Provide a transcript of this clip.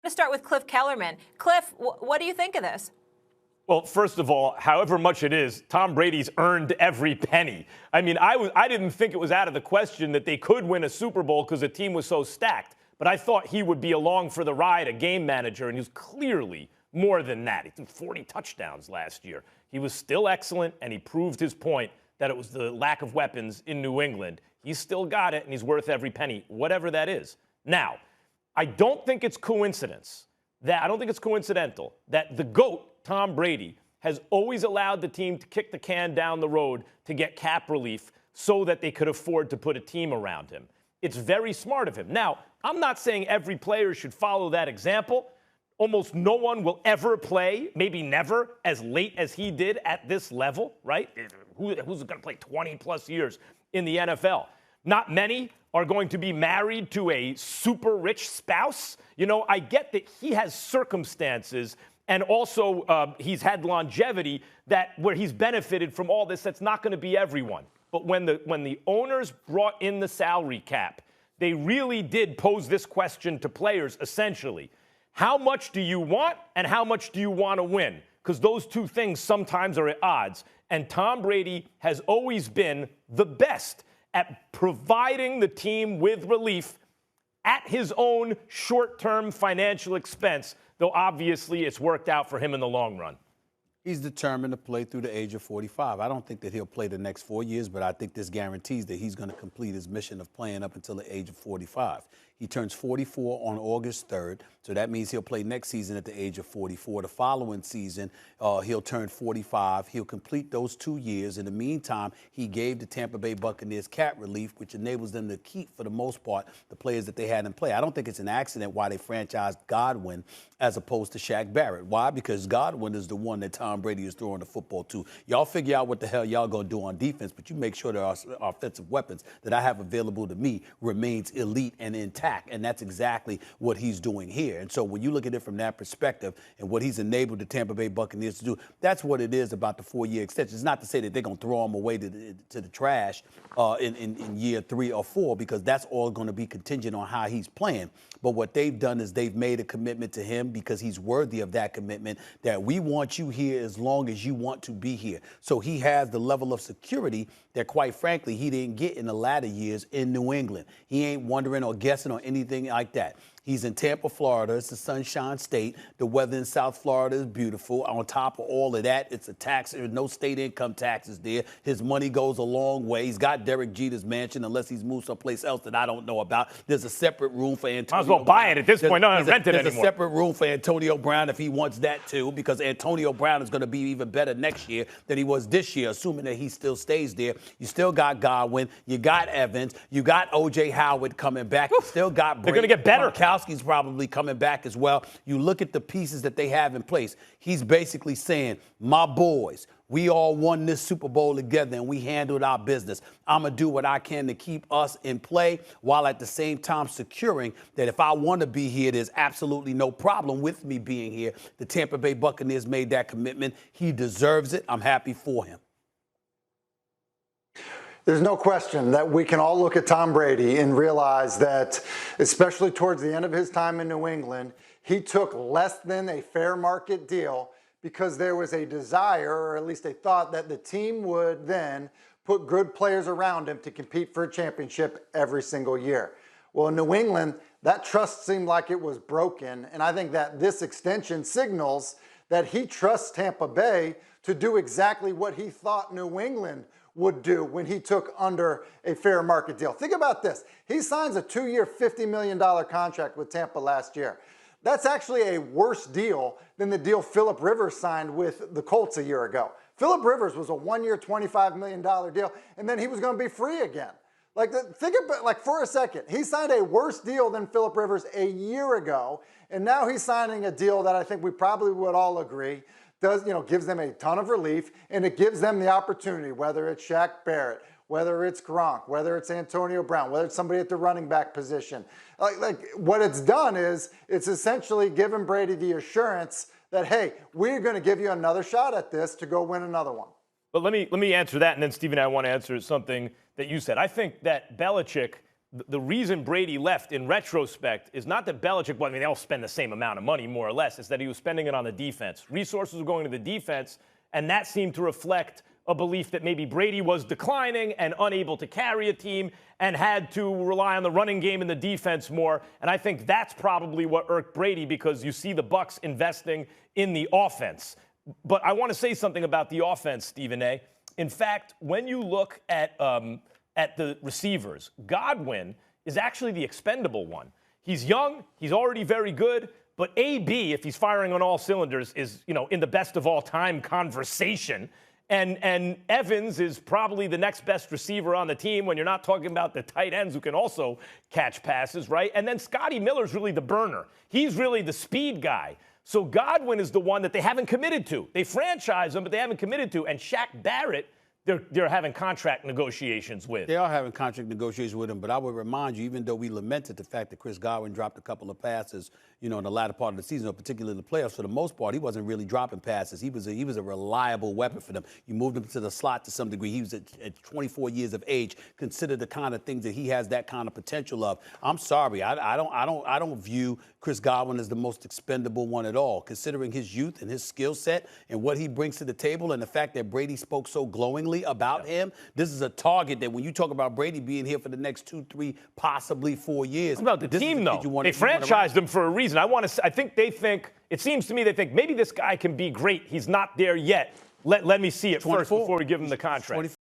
To start with Cliff Kellerman. Cliff, what do you think of this? Well, first of all, however much it is, Tom Brady's earned every penny. I mean, I didn't think it was out of the question that they could win a Super Bowl because the team was so stacked. But I thought he would be along for the ride, a game manager, and he was clearly more than that. He threw 40 touchdowns last year. He was still excellent, and he proved his point that it was the lack of weapons in New England. He's still got it, and he's worth every penny, whatever that is. Now, I don't think it's coincidental that the GOAT, Tom Brady, has always allowed the team to kick the can down the road to get cap relief so that they could afford to put a team around him. It's very smart of him. Now, I'm not saying every player should follow that example. Almost no one will ever play, maybe never, as late as he did at this level, right? Who's going to play 20-plus years in the NFL? Not many are going to be married to a super rich spouse. You know, I get that he has circumstances and also he's had longevity where he's benefited from all this. That's not going to be everyone. But when the owners brought in the salary cap, they really did pose this question to players, essentially. How much do you want and how much do you want to win? Because those two things sometimes are at odds. And Tom Brady has always been the best at providing the team with relief at his own short-term financial expense, though obviously it's worked out for him in the long run. He's determined to play through the age of 45. I don't think that he'll play the next 4 years, but I think this guarantees that he's going to complete his mission of playing up until the age of 45. He turns 44 on August 3rd, so that means he'll play next season at the age of 44. The following season, he'll turn 45. He'll complete those 2 years. In the meantime, he gave the Tampa Bay Buccaneers cap relief, which enables them to keep, for the most part, the players that they had in play. I don't think it's an accident why they franchised Godwin as opposed to Shaq Barrett. Why? Because Godwin is the one that Tom Brady is throwing the football to. Y'all figure out what the hell y'all going to do on defense, but you make sure that our offensive weapons that I have available to me remains elite and intact. And that's exactly what he's doing here. And so when you look at it from that perspective and what he's enabled the Tampa Bay Buccaneers to do, that's what it is about the 4-year extension. It's not to say that they're going to throw him away to the trash in year 3 or 4, because that's all going to be contingent on how he's playing. But what they've done is they've made a commitment to him, because he's worthy of that commitment, that we want you here as long as you want to be here. So he has the level of security that, quite frankly, he didn't get in the latter years in New England. He ain't wondering or guessing or anything like that. He's in Tampa, Florida. It's the Sunshine State. The weather in South Florida is beautiful. On top of all of that, it's a tax. There's no state income taxes there. His money goes a long way. He's got Derek Jeter's mansion, unless he's moved someplace else that I don't know about. There's a separate room for Antonio. Might as well buy it at this point. Not rent it anymore. There's a separate room for Antonio Brown if he wants that too, because Antonio Brown is going to be even better next year than he was this year, assuming that he still stays there. You still got Godwin. You got Evans. You got O.J. Howard coming back. You still got Brady. They're going to get better. Gronkowski's probably coming back as well. You look at the pieces that they have in place. He's basically saying, my boys, we all won this Super Bowl together and we handled our business. I'm going to do what I can to keep us in play, while at the same time securing that if I want to be here, there's absolutely no problem with me being here. The Tampa Bay Buccaneers made that commitment. He deserves it. I'm happy for him. There's no question that we can all look at Tom Brady and realize that, especially towards the end of his time in New England, he took less than a fair market deal because there was a desire, or at least a thought, that the team would then put good players around him to compete for a championship every single year. Well, in New England, that trust seemed like it was broken, and I think that this extension signals that he trusts Tampa Bay to do exactly what he thought New England would do when he took under a fair market deal. Think about this. He signs a 2-year, $50 million contract with Tampa last year. That's actually a worse deal than the deal Phillip Rivers signed with the Colts a year ago. Phillip Rivers was a 1-year, $25 million deal, and then he was going to be free again. Think about, for a second, he signed a worse deal than Phillip Rivers a year ago, and now he's signing a deal that I think we probably would all agree gives them a ton of relief, and it gives them the opportunity, whether it's Shaq Barrett, whether it's Gronk, whether it's Antonio Brown, whether it's somebody at the running back position. What it's done is it's essentially given Brady the assurance that, hey, we're going to give you another shot at this to go win another one. But let me answer that, and then, Stephen, I want to answer something that you said. I think that Belichick the reason Brady left in retrospect is not that Belichick, well, I mean, they all spend the same amount of money, more or less. It's that he was spending it on the defense. Resources were going to the defense, and that seemed to reflect a belief that maybe Brady was declining and unable to carry a team and had to rely on the running game and the defense more. And I think that's probably what irked Brady, because you see the Bucs investing in the offense. But I want to say something about the offense, Stephen A. In fact, when you look at the receivers, Godwin is actually the expendable one. He's young, he's already very good, but AB, if he's firing on all cylinders, is, in the best of all time conversation. And Evans is probably the next best receiver on the team when you're not talking about the tight ends who can also catch passes, right? And then Scotty Miller's really the burner. He's really the speed guy. So Godwin is the one that they haven't committed to. They franchise him, but they haven't committed to. And Shaq Barrett, they're having contract negotiations with. They are having contract negotiations with him, but I would remind you, even though we lamented the fact that Chris Godwin dropped a couple of passes, in the latter part of the season, or particularly in the playoffs, for the most part, he wasn't really dropping passes. He was a reliable weapon for them. You moved him to the slot to some degree. He was at 24 years of age. Consider the kind of things that he has that kind of potential of. I'm sorry, I don't view Chris Godwin as the most expendable one at all, considering his youth and his skill set and what he brings to the table, and the fact that Brady spoke so glowingly about him. This is a target that when you talk about Brady being here for the next 2, 3, possibly 4 years. What about the team, though? They franchised him for a reason. I think it seems to me they think maybe this guy can be great. He's not there yet. Let me see it first before we give him the contract.